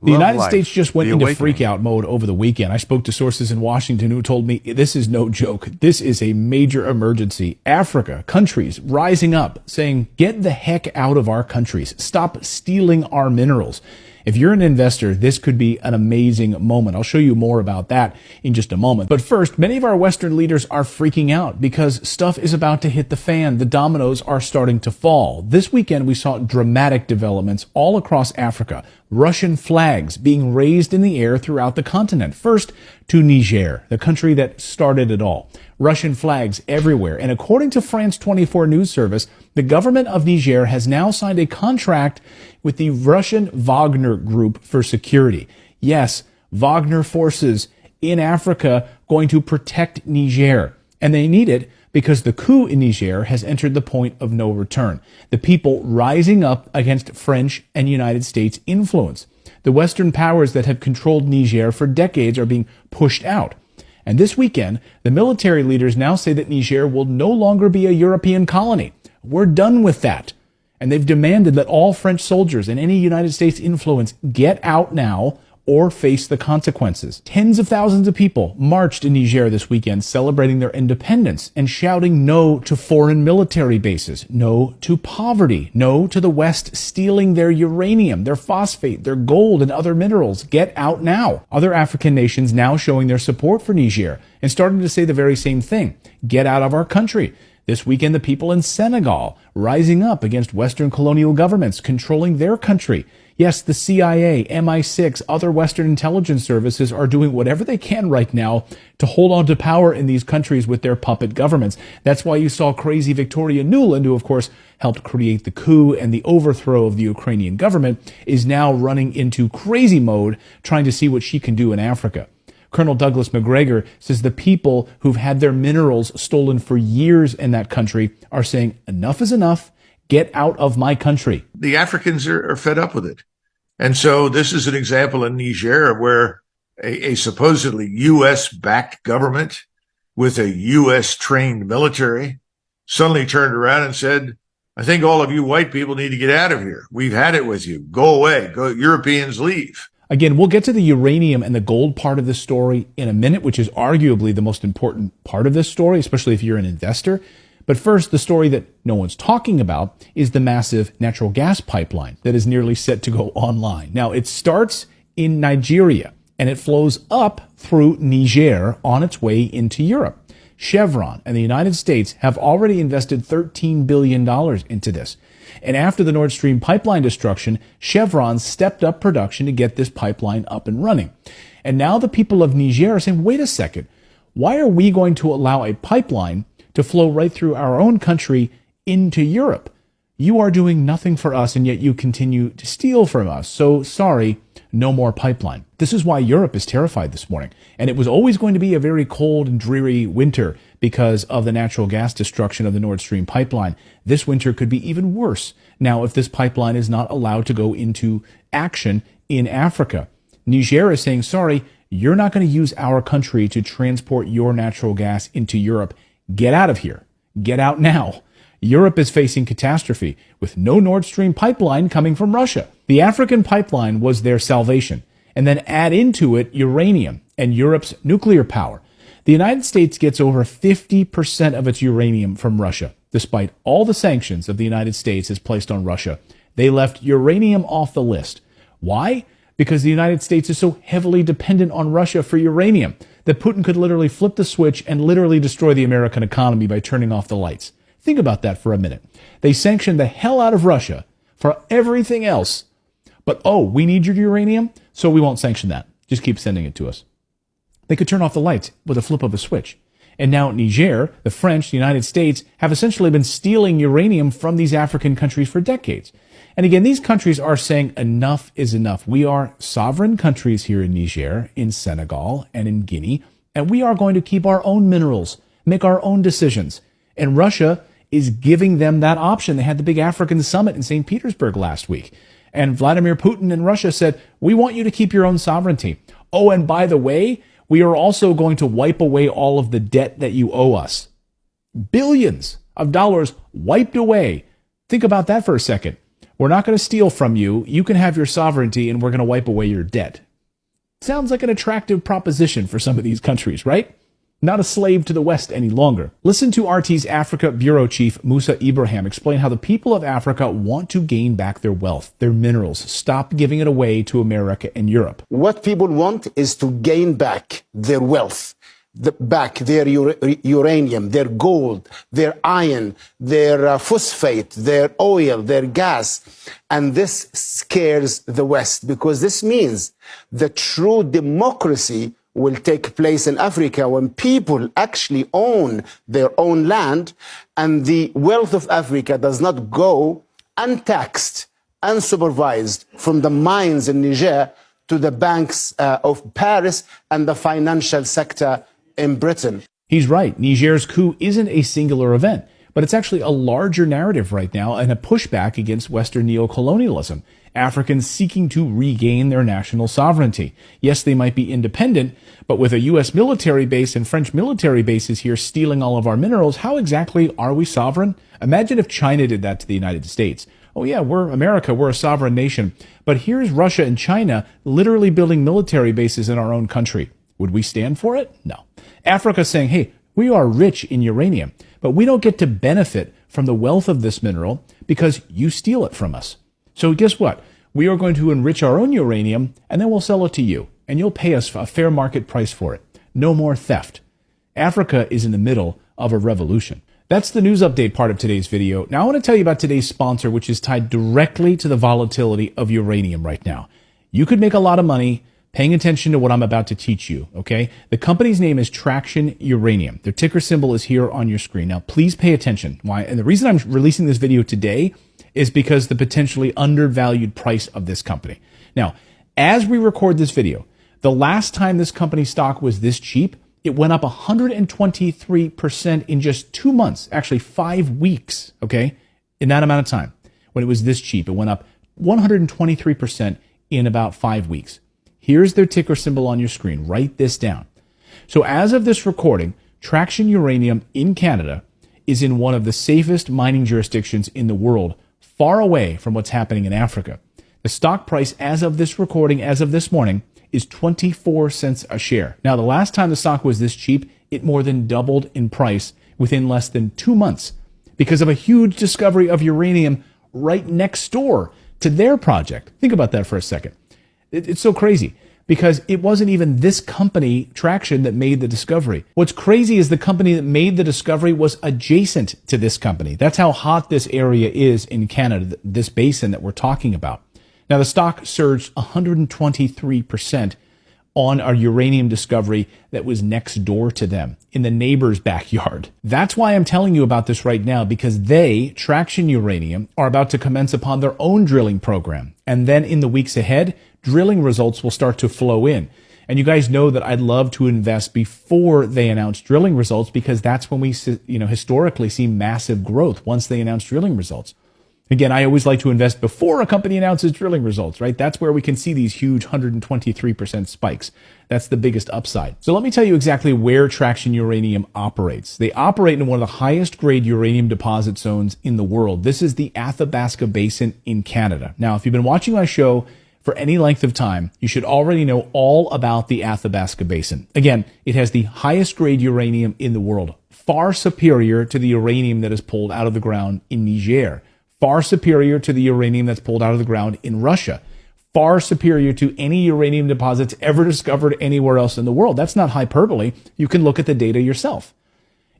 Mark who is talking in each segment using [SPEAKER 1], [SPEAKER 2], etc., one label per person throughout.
[SPEAKER 1] The United
[SPEAKER 2] life.
[SPEAKER 1] States just went
[SPEAKER 2] The
[SPEAKER 1] into
[SPEAKER 2] awakening.
[SPEAKER 1] freak out mode over the weekend. I spoke to sources in Washington who told me this is no joke. This is a major emergency. Africa, countries rising up saying, get the heck out of our countries. Stop stealing our minerals. If you're an investor, this could be an amazing moment. I'll show you more about that in just a moment. But first, many of our Western leaders are freaking out because stuff is about to hit the fan. The dominoes are starting to fall. This weekend, we saw dramatic developments all across Africa. Russian flags being raised in the air throughout the continent. First to Niger, the country that started it all. Russian flags everywhere. And according to France 24 news service, the government of Niger has now signed a contract with the Russian Wagner Group for security. Yes, Wagner forces in Africa going to protect Niger. And they need it because the coup in Niger has entered the point of no return. The people rising up against French and United States influence. The Western powers that have controlled Niger for decades are being pushed out. And this weekend, the military leaders now say that Niger will no longer be a European colony. We're done with that. And they've demanded that all French soldiers and any United States influence get out now or face the consequences. Tens of thousands of people marched in Niger this weekend celebrating their independence and shouting no to foreign military bases, no to poverty, no to the West stealing their uranium, their phosphate, their gold, and other minerals. Get out now. Other African nations now showing their support for Niger and starting to say the very same thing. Get out of our country. This weekend, the people in Senegal rising up against Western colonial governments controlling their country. Yes, the CIA, MI6, other Western intelligence services are doing whatever they can right now to hold on to power in these countries with their puppet governments. That's why you saw crazy Victoria Nuland, who of course helped create the coup and the overthrow of the Ukrainian government, is now running into crazy mode trying to see what she can do in Africa. Colonel Douglas McGregor says the people who've had their minerals stolen for years in that country are saying, enough is enough. Get out of my country.
[SPEAKER 2] The Africans are fed up with it. And so this is an example in Niger where a supposedly U.S.-backed government with a U.S.-trained military suddenly turned around and said, I think all of you white people need to get out of here. We've had it with you. Go away. Go. Europeans leave.
[SPEAKER 1] Again, we'll get to the uranium and the gold part of this story in a minute, which is arguably the most important part of this story, especially if you're an investor. But first, the story that no one's talking about is the massive natural gas pipeline that is nearly set to go online. Now, it starts in Nigeria and it flows up through Niger on its way into Europe. Chevron and the United States have already invested $13 billion into this. And after the Nord Stream pipeline destruction, Chevron stepped up production to get this pipeline up and running. And now the people of Niger are saying, wait a second, why are we going to allow a pipeline to flow right through our own country into Europe? You are doing nothing for us, and yet you continue to steal from us. So sorry, no more pipeline. This is why Europe is terrified this morning. And it was always going to be a very cold and dreary winter because of the natural gas destruction of the Nord Stream pipeline. This winter could be even worse now if this pipeline is not allowed to go into action in Africa. Niger is saying, sorry, you're not going to use our country to transport your natural gas into Europe. Get out of here. Get out now. Europe is facing catastrophe with no Nord Stream pipeline coming from Russia. The African pipeline was their salvation. And then add into it uranium and Europe's nuclear power. The United States gets over 50% of its uranium from Russia. Despite all the sanctions of the United States has placed on Russia, they left uranium off the list. Why? Because the United States is so heavily dependent on Russia for uranium that Putin could literally flip the switch and literally destroy the American economy by turning off the lights. Think about that for a minute. They sanctioned the hell out of Russia for everything else. But, we need your uranium, so we won't sanction that. Just keep sending it to us. They could turn off the lights with a flip of a switch. And now Niger, the French, the United States have essentially been stealing uranium from these African countries for decades. And again, these countries are saying enough is enough. We are sovereign countries here in Niger, in Senegal, and in Guinea, and we are going to keep our own minerals, make our own decisions. And Russia is giving them that option. They had the big African summit in St. Petersburg last week. And Vladimir Putin and Russia said, we want you to keep your own sovereignty. Oh, and by the way, we are also going to wipe away all of the debt that you owe us. Billions of dollars wiped away. Think about that for a second. We're not going to steal from you. You can have your sovereignty and we're going to wipe away your debt. Sounds like an attractive proposition for some of these countries, right? Not a slave to the West any longer. Listen to RT's Africa Bureau Chief Musa Ibrahim explain how the people of Africa want to gain back their wealth, their minerals, stop giving it away to America and Europe.
[SPEAKER 3] What people want is to gain back their wealth, back their uranium, their gold, their iron, their phosphate, their oil, their gas. And this scares the West because this means the true democracy will take place in Africa when people actually own their own land and the wealth of Africa does not go untaxed, unsupervised from the mines in Niger to the banks of Paris and the financial sector in Britain.
[SPEAKER 1] He's right. Niger's coup isn't a singular event, but it's actually a larger narrative right now and a pushback against Western neocolonialism. Africans seeking to regain their national sovereignty. Yes, they might be independent, but with a U.S. military base and French military bases here stealing all of our minerals, how exactly are we sovereign? Imagine if China did that to the United States. Oh yeah, we're America, we're a sovereign nation. But here's Russia and China literally building military bases in our own country. Would we stand for it? No. Africa's saying, hey, we are rich in uranium, but we don't get to benefit from the wealth of this mineral because you steal it from us. So guess what? We are going to enrich our own uranium and then we'll sell it to you and you'll pay us a fair market price for it. No more theft. Africa is in the middle of a revolution. That's the news update part of today's video. Now I want to tell you about today's sponsor, which is tied directly to the volatility of uranium right now. You could make a lot of money paying attention to what I'm about to teach you, okay? The company's name is Traction Uranium. Their ticker symbol is here on your screen. Now, please pay attention. Why? And the reason I'm releasing this video today is because the potentially undervalued price of this company. Now, as we record this video, the last time this company stock was this cheap, it went up 123% in just 2 months, actually 5 weeks, okay? In that amount of time, when it was this cheap, it went up 123% in about 5 weeks. Here's their ticker symbol on your screen. Write this down. So as of this recording, Traction Uranium in Canada is in one of the safest mining jurisdictions in the world, far away from what's happening in Africa. The stock price as of this recording, as of this morning, is 24 cents a share. Now, the last time the stock was this cheap, it more than doubled in price within less than 2 months because of a huge discovery of uranium right next door to their project. Think about that for a second. It's so crazy because it wasn't even this company, Traction, that made the discovery. What's crazy is the company that made the discovery was adjacent to this company. That's how hot this area is in Canada, this basin that we're talking about. Now, the stock surged 123% on a uranium discovery that was next door to them in the neighbor's backyard. That's why I'm telling you about this right now, because they, Traction Uranium, are about to commence upon their own drilling program. And then in the weeks ahead, drilling results will start to flow in. And you guys know that I'd love to invest before they announce drilling results because that's when we, historically see massive growth once they announce drilling results. Again, I always like to invest before a company announces drilling results, right? That's where we can see these huge 123% spikes. That's the biggest upside. So let me tell you exactly where Traction Uranium operates. They operate in one of the highest grade uranium deposit zones in the world. This is the Athabasca Basin in Canada. Now, if you've been watching my show for any length of time, you should already know all about the Athabasca Basin. Again, it has the highest grade uranium in the world, far superior to the uranium that is pulled out of the ground in Niger, far superior to the uranium that's pulled out of the ground in Russia, far superior to any uranium deposits ever discovered anywhere else in the world. That's not hyperbole. You can look at the data yourself.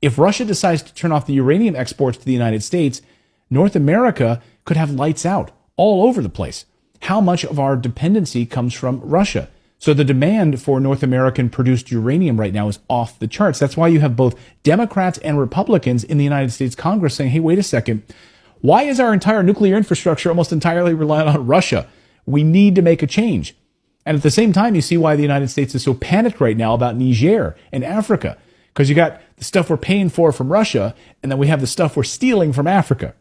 [SPEAKER 1] If Russia decides to turn off the uranium exports to the United States, North America could have lights out all over the place. How much of our dependency comes from Russia? So the demand for North American produced uranium right now is off the charts. That's why you have both Democrats and Republicans in the United States Congress saying, hey, wait a second. Why is our entire nuclear infrastructure almost entirely reliant on Russia? We need to make a change. And at the same time, you see why the United States is so panicked right now about Niger and Africa, because you got the stuff we're paying for from Russia, and then we have the stuff we're stealing from Africa.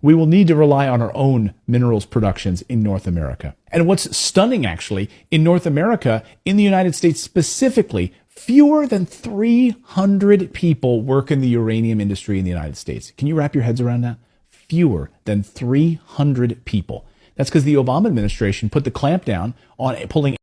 [SPEAKER 1] We will need to rely on our own minerals productions in North America. And what's stunning, actually, in North America, in the United States specifically, fewer than 300 people work in the uranium industry in the United States. Can you wrap your heads around that? fewer than 300 people. That's because the Obama administration put the clamp down on pulling